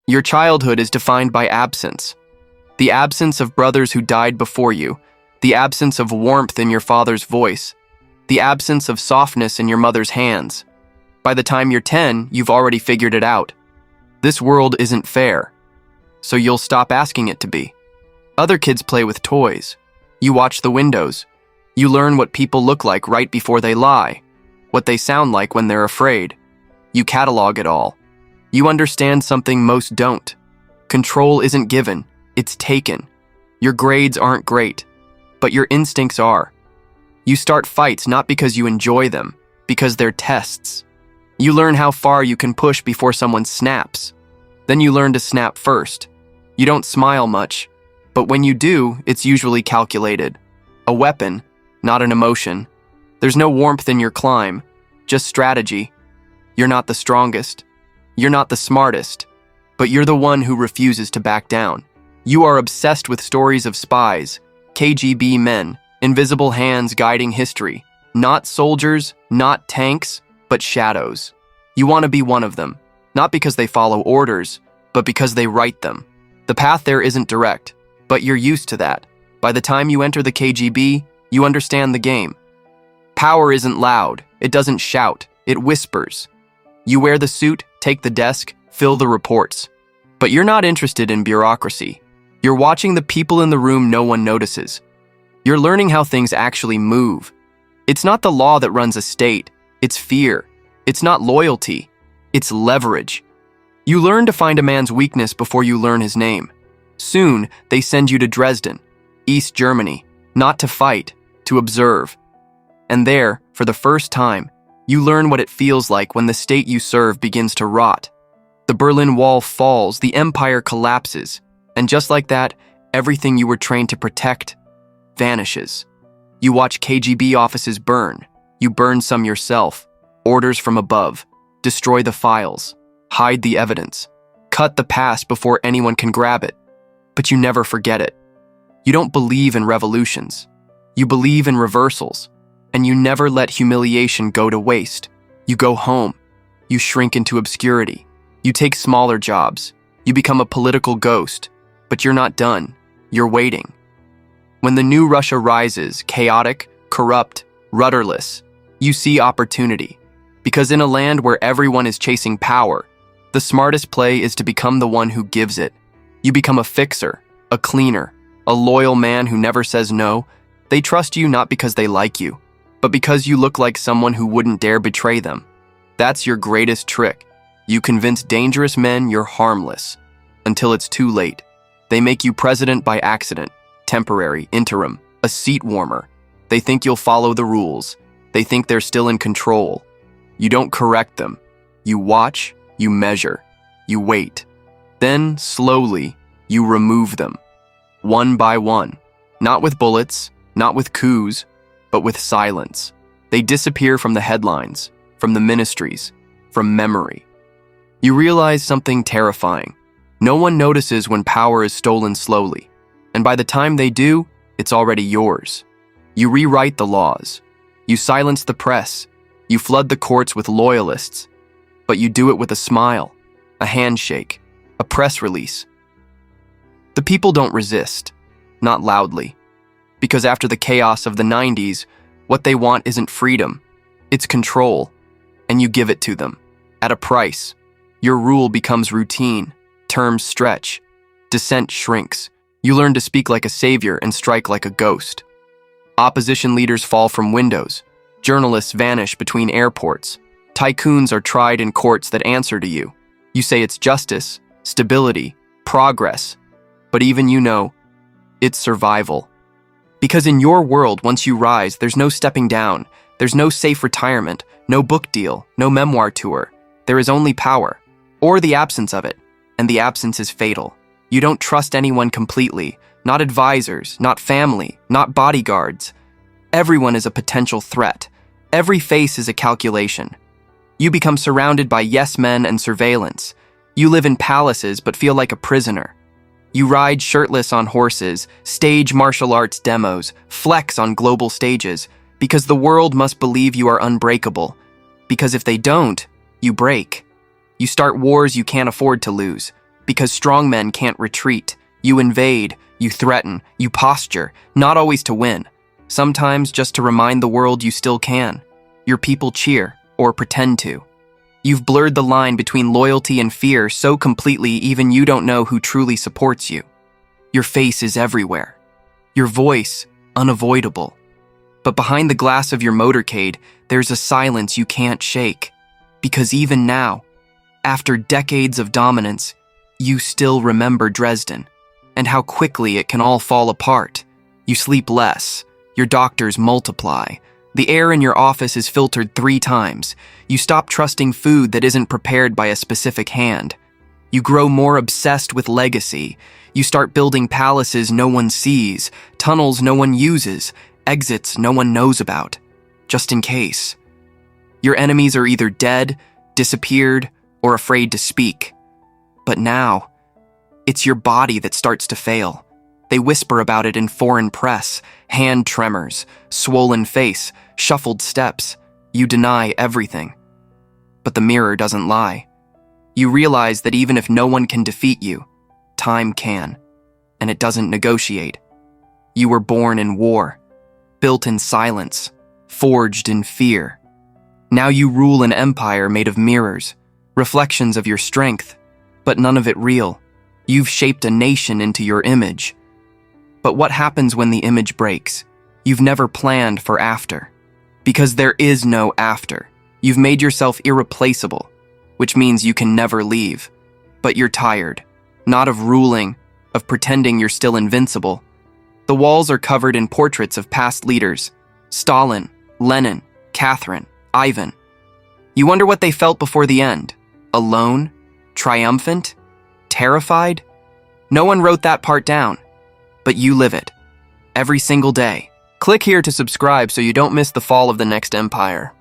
Your childhood is defined by absence. The absence of brothers who died before you, the absence of warmth in your father's voice, the absence of softness in your mother's hands. By the time you're 10, you've already figured it out. This world isn't fair, so you'll stop asking it to be. Other kids play with toys. You watch the windows. You learn what people look like right before they lie, what they sound like when they're afraid. You catalog it all. You understand something most don't. Control isn't given, it's taken. Your grades aren't great, but your instincts are. You start fights not because you enjoy them, because they're tests. You learn how far you can push before someone snaps. Then you learn to snap first. You don't smile much, but when you do, it's usually calculated. A weapon, not an emotion. There's no warmth in your climb, just strategy. You're not the strongest. You're not the smartest, but you're the one who refuses to back down. You are obsessed with stories of spies, KGB men, invisible hands guiding history. Not soldiers, not tanks, but shadows. You want to be one of them, not because they follow orders, but because they write them. The path there isn't direct, but you're used to that. By the time you enter the KGB, you understand the game. Power isn't loud, it doesn't shout, it whispers. You wear the suit, take the desk, fill the reports. But you're not interested in bureaucracy. You're watching the people in the room no one notices. You're learning how things actually move. It's not the law that runs a state, it's fear. It's not loyalty, it's leverage. You learn to find a man's weakness before you learn his name. Soon, they send you to Dresden, East Germany, not to fight, to observe. And there, for the first time, you learn what it feels like when the state you serve begins to rot. The Berlin Wall falls, the empire collapses, and just like that, everything you were trained to protect vanishes. You watch KGB offices burn. You burn some yourself. Orders from above. Destroy the files. Hide the evidence. Cut the past before anyone can grab it. But you never forget it. You don't believe in revolutions. You believe in reversals. And you never let humiliation go to waste. You go home. You shrink into obscurity. You take smaller jobs. You become a political ghost. But you're not done. You're waiting. When the new Russia rises, chaotic, corrupt, rudderless, you see opportunity. Because in a land where everyone is chasing power, the smartest play is to become the one who gives it. You become a fixer, a cleaner, a loyal man who never says no. They trust you not because they like you, but because you look like someone who wouldn't dare betray them. That's your greatest trick. You convince dangerous men you're harmless, until it's too late. They make you president by accident, temporary, interim, a seat warmer. They think you'll follow the rules. They think they're still in control. You don't correct them. You watch, you measure, you wait. Then, slowly, you remove them. One by one. Not with bullets, not with coups, but with silence. They disappear from the headlines, from the ministries, from memory. You realize something terrifying. No one notices when power is stolen slowly, and by the time they do, it's already yours. You rewrite the laws. You silence the press. You flood the courts with loyalists, but you do it with a smile, a handshake, a press release. The people don't resist, not loudly, because after the chaos of the 90s, what they want isn't freedom, it's control, and you give it to them, at a price. Your rule becomes routine, terms stretch, dissent shrinks. You learn to speak like a savior and strike like a ghost. Opposition leaders fall from windows. Journalists vanish between airports. Tycoons are tried in courts that answer to you. You say it's justice, stability, progress. But even you know, it's survival. Because in your world, once you rise, there's no stepping down. There's no safe retirement, no book deal, no memoir tour. There is only power, or the absence of it. And the absence is fatal. You don't trust anyone completely. Not advisors, not family, not bodyguards. Everyone is a potential threat. Every face is a calculation. You become surrounded by yes men and surveillance. You live in palaces but feel like a prisoner. You ride shirtless on horses, stage martial arts demos, flex on global stages, because the world must believe you are unbreakable. Because if they don't, you break. You start wars you can't afford to lose. Because strong men can't retreat. You invade, you threaten, you posture, not always to win. Sometimes just to remind the world you still can. Your people cheer, or pretend to. You've blurred the line between loyalty and fear so completely even you don't know who truly supports you. Your face is everywhere. Your voice, unavoidable. But behind the glass of your motorcade, there's a silence you can't shake. Because even now, after decades of dominance, you still remember Dresden, and how quickly it can all fall apart. You sleep less, your doctors multiply, the air in your office is filtered 3 times, you stop trusting food that isn't prepared by a specific hand. You grow more obsessed with legacy, you start building palaces no one sees, tunnels no one uses, exits no one knows about, just in case. Your enemies are either dead, disappeared, or afraid to speak. But now, it's your body that starts to fail. They whisper about it in foreign press, hand tremors, swollen face, shuffled steps. You deny everything. But the mirror doesn't lie. You realize that even if no one can defeat you, time can, and it doesn't negotiate. You were born in war, built in silence, forged in fear. Now you rule an empire made of mirrors, reflections of your strength, but none of it real. You've shaped a nation into your image. But what happens when the image breaks? You've never planned for after. Because there is no after. You've made yourself irreplaceable, which means you can never leave. But you're tired, not of ruling, of pretending you're still invincible. The walls are covered in portraits of past leaders: Stalin, Lenin, Catherine, Ivan. You wonder what they felt before the end. Alone? Triumphant? Terrified? No one wrote that part down, but you live it, every single day. Click here to subscribe so you don't miss the fall of the next empire.